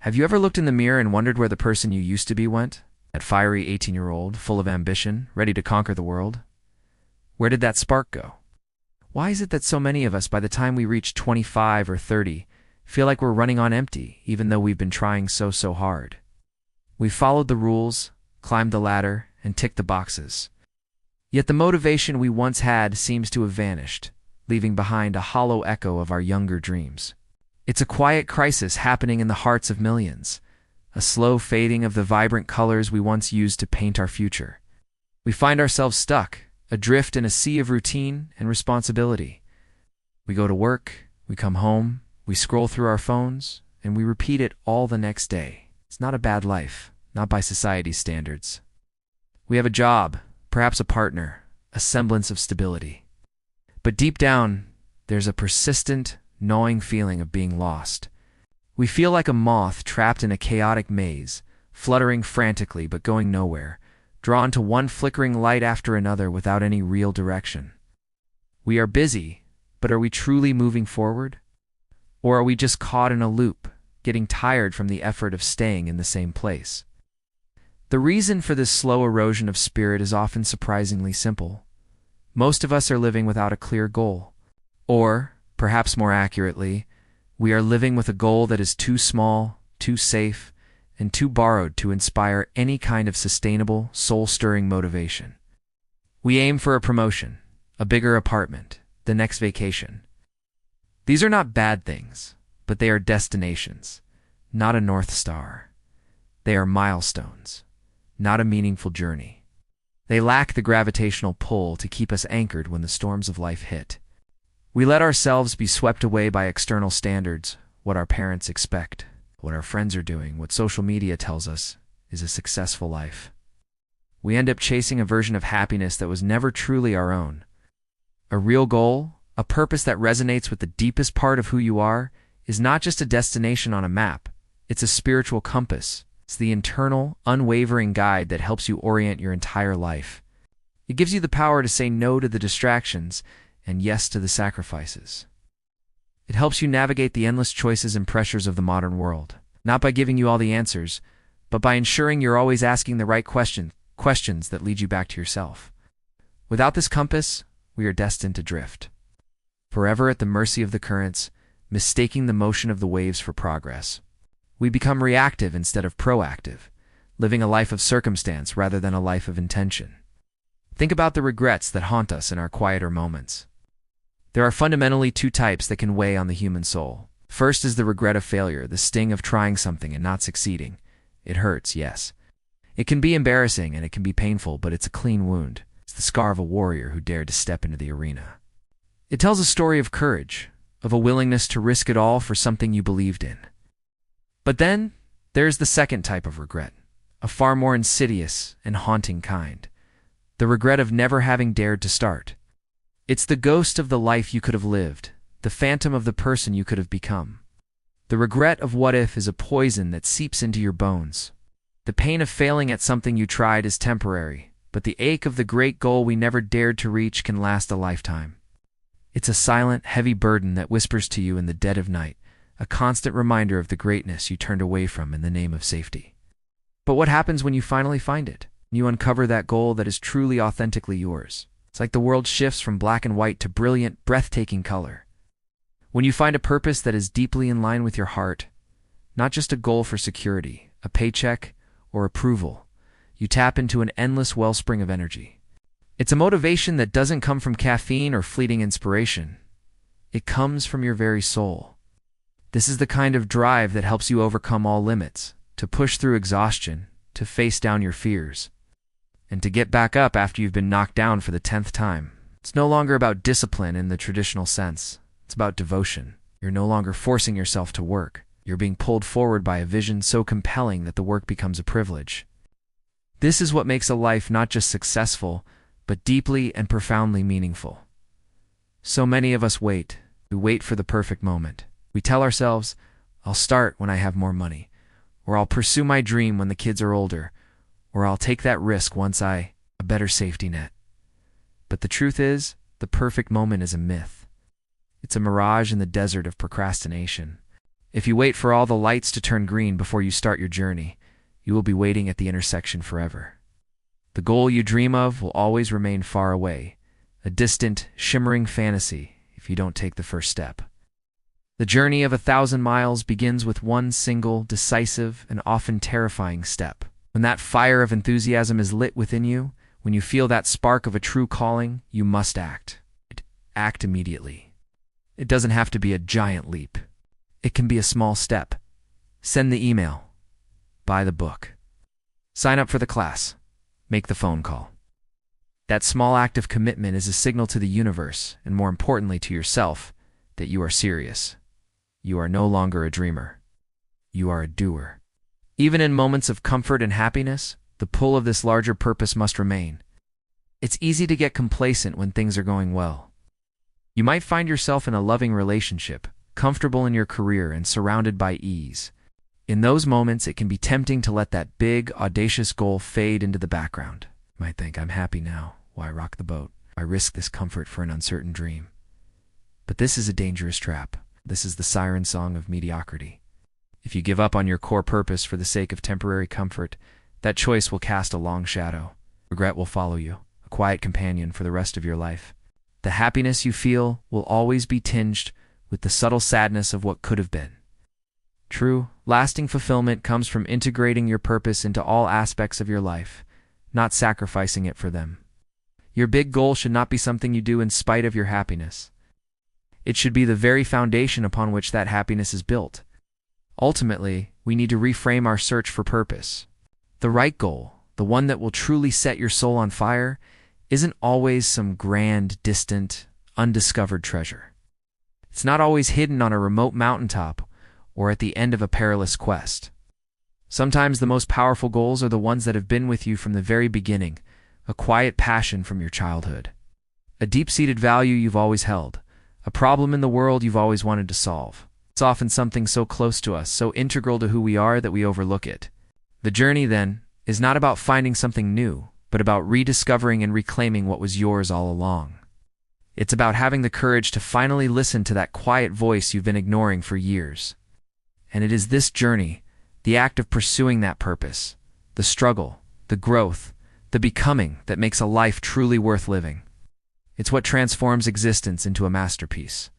Have you ever looked in the mirror and wondered where the person you used to be went? That fiery 18-year-old, full of ambition, ready to conquer the world? Where did that spark go? Why is it that so many of us, by the time we reach 25 or 30, feel like we're running on empty, even though we've been trying so hard? We've followed the rules, climbed the ladder, and ticked the boxes. Yet the motivation we once had seems to have vanished, leaving behind a hollow echo of our younger dreams. It's a quiet crisis happening in the hearts of millions, a slow fading of the vibrant colors we once used to paint our future. We find ourselves stuck, adrift in a sea of routine and responsibility. We go to work, we come home, we scroll through our phones, and we repeat it all the next day. It's not a bad life, not by society's standards. We have a job, perhaps a partner, a semblance of stability. But deep down, there's a persistent, gnawing feeling of being lost. We feel like a moth trapped in a chaotic maze, fluttering frantically but going nowhere, drawn to one flickering light after another without any real direction. We are busy, but are we truly moving forward? Or are we just caught in a loop, getting tired from the effort of staying in the same place? The reason for this slow erosion of spirit is often surprisingly simple. Most of us are living without a clear goal. Or, perhaps more accurately, we are living with a goal that is too small, too safe, and too borrowed to inspire any kind of sustainable, soul-stirring motivation. We aim for a promotion, a bigger apartment, the next vacation. These are not bad things, but they are destinations, not a North Star. They are milestones, not a meaningful journey. They lack the gravitational pull to keep us anchored when the storms of life hit. We let ourselves be swept away by external standards, what our parents expect, what our friends are doing, what social media tells us is a successful life. We end up chasing a version of happiness that was never truly our own. A real goal, a purpose that resonates with the deepest part of who you are, is not just a destination on a map. It's a spiritual compass. It's the internal, unwavering guide that helps you orient your entire life. It gives you the power to say no to the distractions and yes to the sacrifices. It helps you navigate the endless choices and pressures of the modern world, not by giving you all the answers, but by ensuring you're always asking the right questions that lead you back to yourself. Without this compass, we are destined to drift, forever at the mercy of the currents, mistaking the motion of the waves for progress. We become reactive instead of proactive, living a life of circumstance rather than a life of intention. Think about the regrets that haunt us in our quieter moments. There are fundamentally two types that can weigh on the human soul. First is the regret of failure, the sting of trying something and not succeeding. It hurts, yes. It can be embarrassing and it can be painful, but it's a clean wound. It's the scar of a warrior who dared to step into the arena. It tells a story of courage, of a willingness to risk it all for something you believed in. But then, there's the second type of regret, a far more insidious and haunting kind. The regret of never having dared to start. It's the ghost of the life you could have lived, the phantom of the person you could have become. The regret of what if is a poison that seeps into your bones. The pain of failing at something you tried is temporary, but the ache of the great goal we never dared to reach can last a lifetime. It's a silent, heavy burden that whispers to you in the dead of night, a constant reminder of the greatness you turned away from in the name of safety. But what happens when you finally find it? You uncover that goal that is truly authentically yours. It's like the world shifts from black and white to brilliant, breathtaking color. When you find a purpose that is deeply in line with your heart, not just a goal for security, a paycheck, or approval, you tap into an endless wellspring of energy. It's a motivation that doesn't come from caffeine or fleeting inspiration. It comes from your very soul. This is the kind of drive that helps you overcome all limits, to push through exhaustion, to face down your fears, and to get back up after you've been knocked down for the 10th time. It's no longer about discipline in the traditional sense. It's about devotion. You're no longer forcing yourself to work. You're being pulled forward by a vision so compelling that the work becomes a privilege. This is what makes a life not just successful, but deeply and profoundly meaningful. So many of us wait. We wait for the perfect moment. We tell ourselves, I'll start when I have more money, or I'll pursue my dream when the kids are older, or I'll take that risk once a better safety net. But the truth is, the perfect moment is a myth. It's a mirage in the desert of procrastination. If you wait for all the lights to turn green before you start your journey, you will be waiting at the intersection forever. The goal you dream of will always remain far away, a distant, shimmering fantasy if you don't take the first step. The journey of 1,000 miles begins with one single, decisive, and often terrifying step. When that fire of enthusiasm is lit within you, when you feel that spark of a true calling, you must act. Act immediately. It doesn't have to be a giant leap. It can be a small step. Send the email. Buy the book. Sign up for the class. Make the phone call. That small act of commitment is a signal to the universe, and more importantly to yourself, that you are serious. You are no longer a dreamer. You are a doer. Even in moments of comfort and happiness, the pull of this larger purpose must remain. It's easy to get complacent when things are going well. You might find yourself in a loving relationship, comfortable in your career, and surrounded by ease. In those moments, it can be tempting to let that big, audacious goal fade into the background. You might think, I'm happy now. Why rock the boat? Why risk this comfort for an uncertain dream? But this is a dangerous trap. This is the siren song of mediocrity. If you give up on your core purpose for the sake of temporary comfort, that choice will cast a long shadow. Regret will follow you, a quiet companion for the rest of your life. The happiness you feel will always be tinged with the subtle sadness of what could have been. True, lasting fulfillment comes from integrating your purpose into all aspects of your life, not sacrificing it for them. Your big goal should not be something you do in spite of your happiness. It should be the very foundation upon which that happiness is built. Ultimately, we need to reframe our search for purpose. The right goal, the one that will truly set your soul on fire, isn't always some grand, distant, undiscovered treasure. It's not always hidden on a remote mountaintop or at the end of a perilous quest. Sometimes the most powerful goals are the ones that have been with you from the very beginning, a quiet passion from your childhood, a deep-seated value you've always held, a problem in the world you've always wanted to solve. It's often something so close to us, so integral to who we are that we overlook it. The journey, then, is not about finding something new, but about rediscovering and reclaiming what was yours all along. It's about having the courage to finally listen to that quiet voice you've been ignoring for years. And it is this journey, the act of pursuing that purpose, the struggle, the growth, the becoming that makes a life truly worth living. It's what transforms existence into a masterpiece.